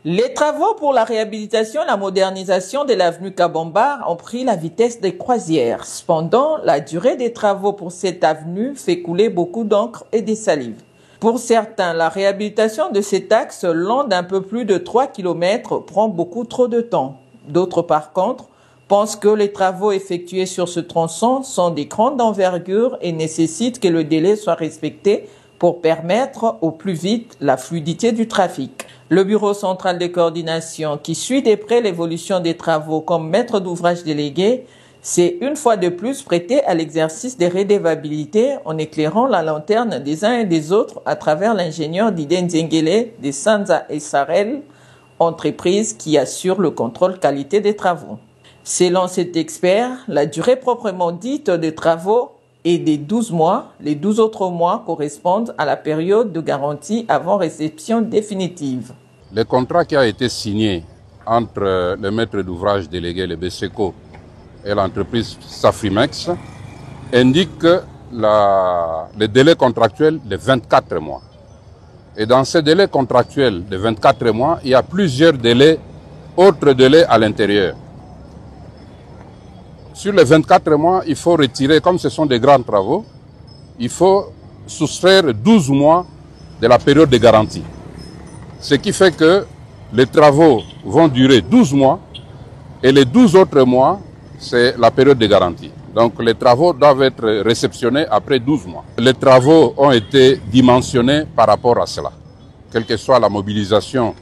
Les travaux pour la réhabilitation et la modernisation de l'avenue Kabamba ont pris la vitesse des croisières. Cependant, la durée des travaux pour cette avenue fait couler beaucoup d'encre et de salive. Pour certains, la réhabilitation de cet axe long d'un peu plus de 3 km prend beaucoup trop de temps. D'autres, par contre, pensent que les travaux effectués sur ce tronçon sont de grande envergure et nécessitent que le délai soit respecté pour permettre au plus vite la fluidité du trafic. Le Bureau central de coordination, qui suit de près l'évolution des travaux comme maître d'ouvrage délégué, s'est une fois de plus prêté à l'exercice des redevabilités en éclairant la lanterne des uns et des autres à travers l'ingénieur Didier Nzengele de Sanza et Sarel, entreprise qui assure le contrôle qualité des travaux. Selon cet expert, la durée proprement dite des travaux est de 12 mois. Les 12 autres mois correspondent à la période de garantie avant réception définitive. Le contrat qui a été signé entre le maître d'ouvrage délégué, le BSECO, et l'entreprise Safrimex indique le délai contractuel de 24 mois. Et dans ce délai contractuel de 24 mois, il y a plusieurs autres délais à l'intérieur. Sur les 24 mois, il faut retirer, comme ce sont des grands travaux, il faut soustraire 12 mois de la période de garantie. Ce qui fait que les travaux vont durer 12 mois et les 12 autres mois, c'est la période de garantie. Donc les travaux doivent être réceptionnés après 12 mois. Les travaux ont été dimensionnés par rapport à cela. Quelle que soit la mobilisation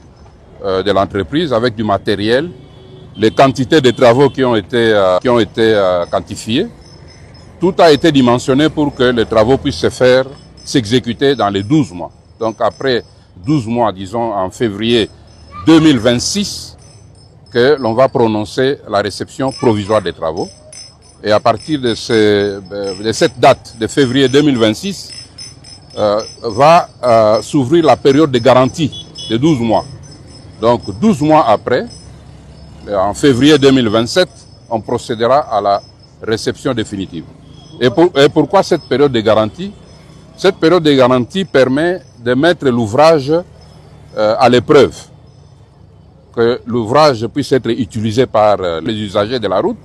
de l'entreprise avec du matériel, les quantités de travaux qui ont été quantifiées, tout a été dimensionné pour que les travaux puissent s'exécuter dans les 12 mois. Donc après 12 mois, disons en février 2026, que l'on va prononcer la réception provisoire des travaux. Et à partir de cette date de février 2026, va s'ouvrir la période de garantie de 12 mois. Donc 12 mois après, en février 2027, on procédera à la réception définitive. Et pourquoi cette période de garantie? Cette période de garantie permet de mettre l'ouvrage à l'épreuve, que l'ouvrage puisse être utilisé par les usagers de la route,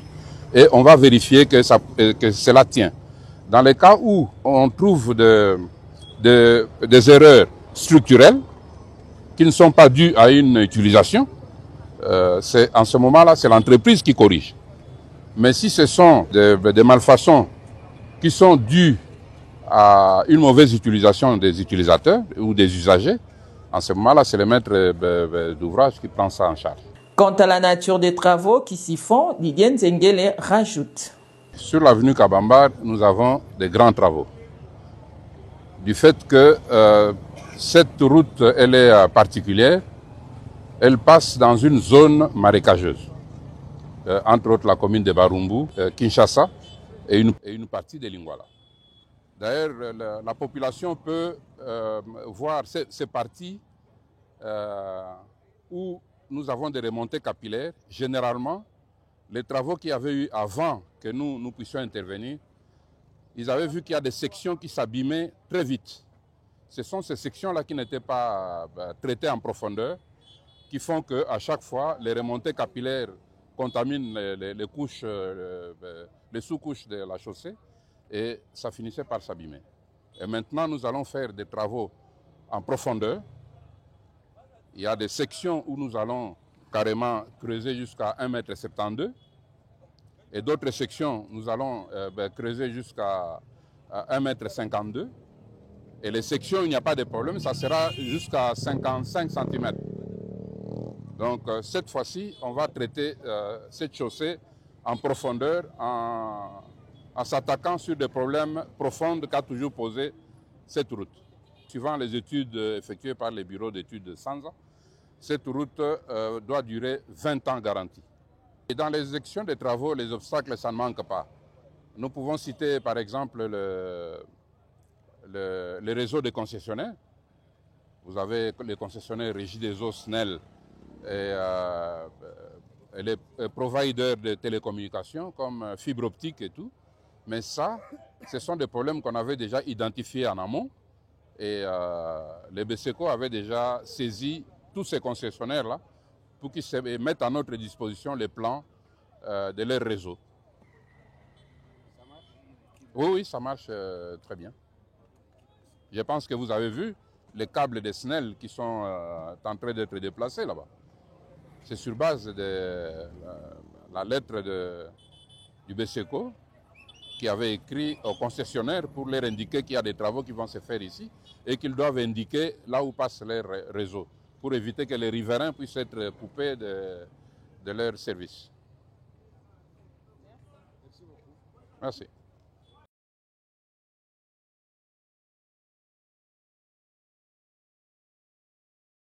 et on va vérifier que cela tient. Dans les cas où on trouve des erreurs structurelles qui ne sont pas dues à une utilisation, en ce moment-là, c'est l'entreprise qui corrige. Mais si ce sont des malfaçons qui sont dues à une mauvaise utilisation des utilisateurs ou des usagers, en ce moment-là, c'est le maître d'ouvrage qui prend ça en charge. Quant à la nature des travaux qui s'y font, Didier Nzengele rajoute. Sur l'avenue Kabamba, nous avons des grands travaux. Du fait que cette route, elle est particulière, elle passe dans une zone marécageuse. Entre autres la commune de Barumbu, Kinshasa et une partie de Lingwala. D'ailleurs, la population peut voir ces parties où nous avons des remontées capillaires. Généralement, les travaux qu'il y avait eu avant que nous puissions intervenir, ils avaient vu qu'il y a des sections qui s'abîmaient très vite. Ce sont ces sections-là qui n'étaient pas traitées en profondeur, qui font qu'à chaque fois, les remontées capillaires contaminent les sous-couches de la chaussée et ça finissait par s'abîmer. Et maintenant, nous allons faire des travaux en profondeur. Il y a des sections où nous allons carrément creuser jusqu'à 1,72 m et d'autres sections, nous allons creuser jusqu'à 1,52 m. Et les sections, il n'y a pas de problème, ça sera jusqu'à 55 cm. Donc cette fois-ci, on va traiter cette chaussée en profondeur, en s'attaquant sur des problèmes profonds qu'a toujours posé cette route. Suivant les études effectuées par les bureaux d'études de Sanza, cette route doit durer 20 ans garantie. Et dans les exécutions des travaux, les obstacles, ça ne manque pas. Nous pouvons citer par exemple le réseau des concessionnaires. Vous avez les concessionnaires Regideso, SNEL et les providers de télécommunications comme fibre optique et tout. Mais ça, ce sont des problèmes qu'on avait déjà identifiés en amont et les BSECO avaient déjà saisi tous ces concessionnaires-là pour qu'ils se mettent à notre disposition les plans de leur réseau. Ça marche? Oui, ça marche très bien. Je pense que vous avez vu les câbles des SNEL qui sont en train d'être déplacés là-bas. C'est sur base de la lettre du BCECO qui avait écrit aux concessionnaires pour leur indiquer qu'il y a des travaux qui vont se faire ici et qu'ils doivent indiquer là où passe leur réseau pour éviter que les riverains puissent être coupés de leur service. Merci beaucoup. Merci.